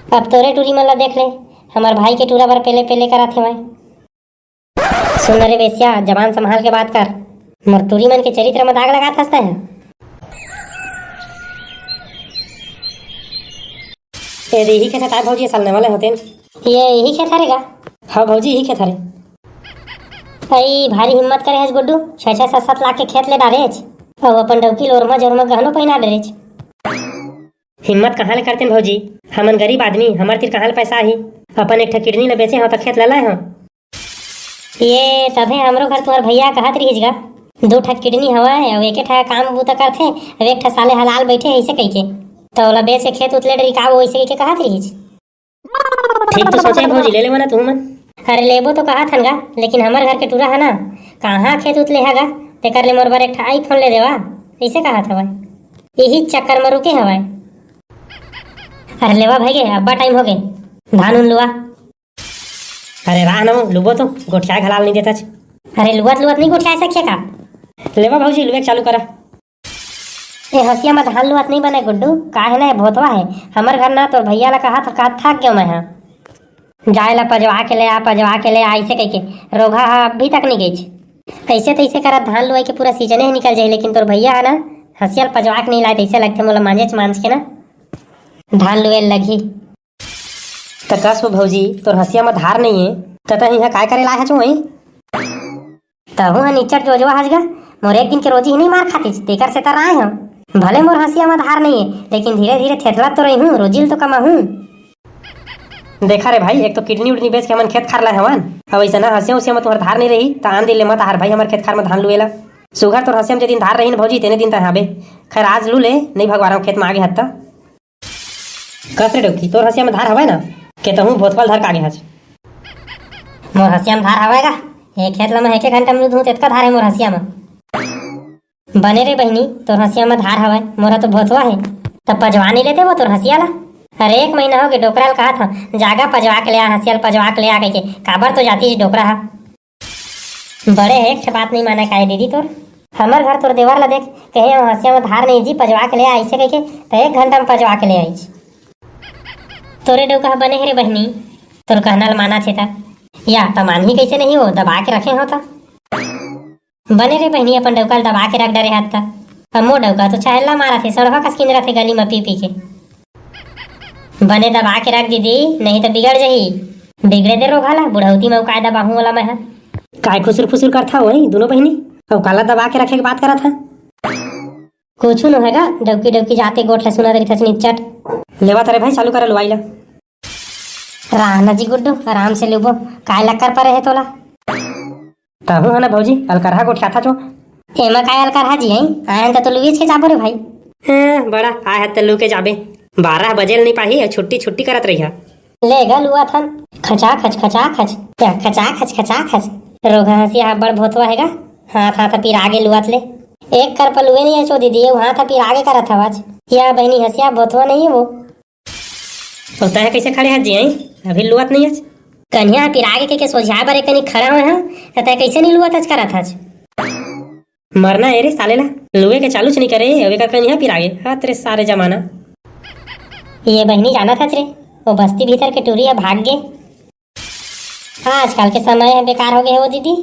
अब तोरे टूरी मन ला देख ले, हमार भाई के टूरा बर पहले पहले करा थे मैं। सुन रे बेसिया, जबान संभाल के बात कर। मोर टूरी मन के चरित्र में दाग लगा हंसता है। यही खेत था भौजी, सालने वाले होते ये यही खेत हरेगा। हाँ भौजी यही खेत हरे। भारी हिम्मत करे है गुड्डू, 6-6 7-7 लाख के खेत ले डाले और अपन डौकी लोरमा जोरमा गहनो पहना डरे। हिम्मत कहाँ ले करते भौजी, हमन गरीब आदमी, हमार तीर कहाँ ले पैसा आही। अपन एक ठा किडनी ले बेचे हो तो खेत ले लाए हो। ये तभे हमरो घर तुम्हार भैया कहत रहीज गा, 2 ठा किडनी हवाए और एक ठा काम बूता करथे और एक ठा साले हलाल बैठे ऐसे कह के, तो ओला बेच के खेत उतले डरी का वैसे के कहत रहीज। ठीक तो सोचे भौजी, ले लेवा ना तू मन। अरे लेबो तो कहा थन गा, लेकिन हमार घर के टूरा है ना, कहाँ खेत उतले हैगा, तेकर ले मोर बार एक ठा आईफोन ले देवा ऐसे कहा था। यही चक्कर में रुके हवाए। अरे लेवा भाई गे, अब्बा टाइम हो गए, धान उन लुआ। अरे राह न लुबो तो गोठिया घलाल नहीं देता। अरे लुआत लुआत नहीं गोठिया सके का। लेवा भौजी लुए चालू करा। ए हसिया में धान लुआत नहीं बने गुड्डू, काहे ना भोतवा है हमार घर ना, तो भैया ला कहा था थक गया मैं। जाए ला पजवा के ले आ ऐसे कह के रोगा अभी तक नहीं गई। ऐसे तैसे करा धान लुआई के पूरा सीजन ही निकल जाए, लेकिन तोर भैया है ना हसिया पजवा के नहीं लाए, ऐसे लगते मोला मांझ के ना धान लुए लगी। तो कस भौजी तोर हसिया में धार नहीं है तो यहाँ काय करे लाए छो वही। तहु है नीचर जोजवा हसगा, मोर एक दिन के रोजी ही नहीं मार खाती तेकर से तर आए हम। भले मोर हसिया में धार नहीं है, लेकिन धीरे धीरे थेथला तो रही हूँ, रोजिल तो कमा हूँ। देखा रे भाई, एक तो किडनी उडनी बेच के हमन खेत खार लाए हवन, अब ऐसा ना हसिया उसिया में तुम्हार धार नहीं रही तो आन दिन ले मत हार भाई हमारे खेत खार में धान लुएला। सुगर तोर हसिया में दिन धार रही न भौजी, तेने दिन तक हाबे। खैर आज लू ले, नहीं भगवा रहा हूँ खेत में आगे हत्ता। कस रे डोकी, तोर हसिया में धार हवे ना के तहु भोतफल धर के आगे हज। मोर हसिया में धार हवेगा, एक खेत ला मैं 1 घंटा में धूँ तेतका धार है मोर हसिया में। बने रे बहनी, तोर हसिया में धार हवे, मोरा तो भोतवा है, तब पजवा नहीं लेते वो तोर हसिया ला। अरे 1 महीना हो गए डोकरा कहा था जागा पजवा के ले आ, हसिया पजवा के ले आ के काबर तो जाती है डोकरा। बड़े है एक बात नहीं माना का दीदी तोर। हमार घर तोर देवर ला देख कहे हसिया में धार नहीं जी, पजवा के ले आ ऐसे कह के तो 1 घंटा में पजवा के ले आई। तोरे डोका बने है रे बहनी, तोर कहना माना थे था या तमान ही कैसे नहीं हो, दबा के रखे होता। बने रे बहनी, अपन डोका दबा के रख डरे हाथ था। हमो डोका तो चाहेला मारा थे, सड़वा कस किंदरा थे गली में पी पी के। बने दबा के रख दीदी, नहीं तो बिगड़ जाही। बिगड़े दे रोगाला बुढ़ौती में कायदा बाहू वाला मैं है। काय खुसुर फुसुर करता वही दोनों बहनी, और काला दबा के रखे की बात करा था। कुछ न होगा, डबकी डबकी जाते गोठ सुना दरी थचनी चट। लेवा तारे भाई चालू कर लुआई ला। राना जी गुड्डू आराम से लेबो, काय लग कर परे है तोला। तहु है ना भौजी, अलकरहा गोठिया था जो एमा काय अलकरहा जी आई आयन तो लुईच के जाबो रे भाई। हां बड़ा आय है तल्लू के जाबे, 12 बजे नहीं पाही, छुट्टी करत रही है। ले गा लुआ थन खचा खच क्या खचा खच रोगा हसिया बड़ भोतवा हैगा। हाथ पीर आगे लुआत ले, एक कर पलुए नहीं है चो दीदी, हाथ पीर आगे करत हवाज। या बहनी हसिया भोतवा नहीं है वो होता है। कैसे खड़े हैं जी आई अभी लुआत नहीं है कन्या पीर आगे के सोझा बरे कनी खड़ा हुए हैं तय कैसे नहीं लुआत आज करत हज। मरना है रे साले ला, लुए के चालू नहीं करे अबे का कन्या पीर आगे। हाँ तेरे सारे जमाना ये बहनी जाना था रे, वो बस्ती भीतर के टूरिया भाग गए। आजकल के समय बेकार हो गए वो दीदी,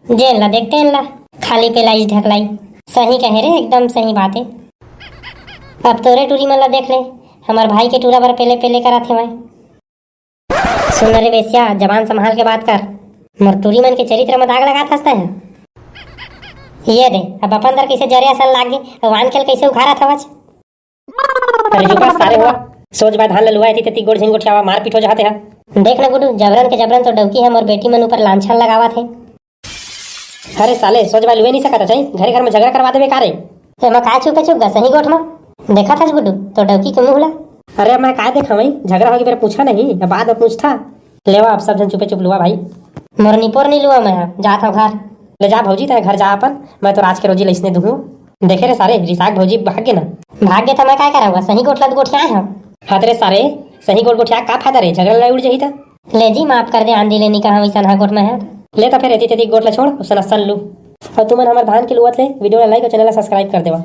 जेल ला देखते हैं ला खाली पेलाई ढकलाई। सही कहे रे, एकदम सही बात है। अब तोरे टूरी मन ला देख ले, हमार भाई के टूरा बर पहले पहले करा थे मैं। सुन रे बेसिया, जबान संभाल के बात कर। मोर टूरी मन के चरित्र में दाग लगा हंसता है। ये दे अब अपन दर कैसे जरिया सन लागे, वान केल कैसे उखाड़ा था वज। अरे जुबा सारे हुआ सोच बात धान लुआई थी तेती गोड़ झिंग गोठियावा मार पीट हो जाते हैं। देख ना गुडू, जबरन के जबरन तो डौकी है मोर बेटी मन ऊपर लांछन लगावा थे। अरे साले सोच बात लुए नहीं सकता चाहिए, घरे घर में झगड़ा करवा देवे कारे। एमा का चुप गा सही गोठ में देखा था गुडू तो डौकी के मुंह ला। अरे मैं का देखा वही झगड़ा हो गया, मेरा पूछा नहीं, बाद में पूछता। लेवा अब सब जन चुपे चुप लुआ भाई। मोर निपोर नहीं लुआ मैं, जाता हूँ घर। ले जा भौजी तेरे घर जा अपन, मैं तो आज के रोजी लइसने दूँ। देखे रे सारे रिसाक भौजी भाग्य ना भाग्य तो मैं क्या करूँगा, सही गोठला गोठिया है। हाँ तेरे सारे सही गोठ गोठिया का फायदा रे, झगड़ा लड़ाई उड़ जाही था। ले जी माफ कर दे, आंधी लेनी कहा वैसा गोठ में है। ले तो फिर एती तेती गोठ ला छोड़ उसन असल लू। और तुमन हमारे धान के लुआत ले वीडियो ला लाइक और चैनल ला सब्सक्राइब कर देवा।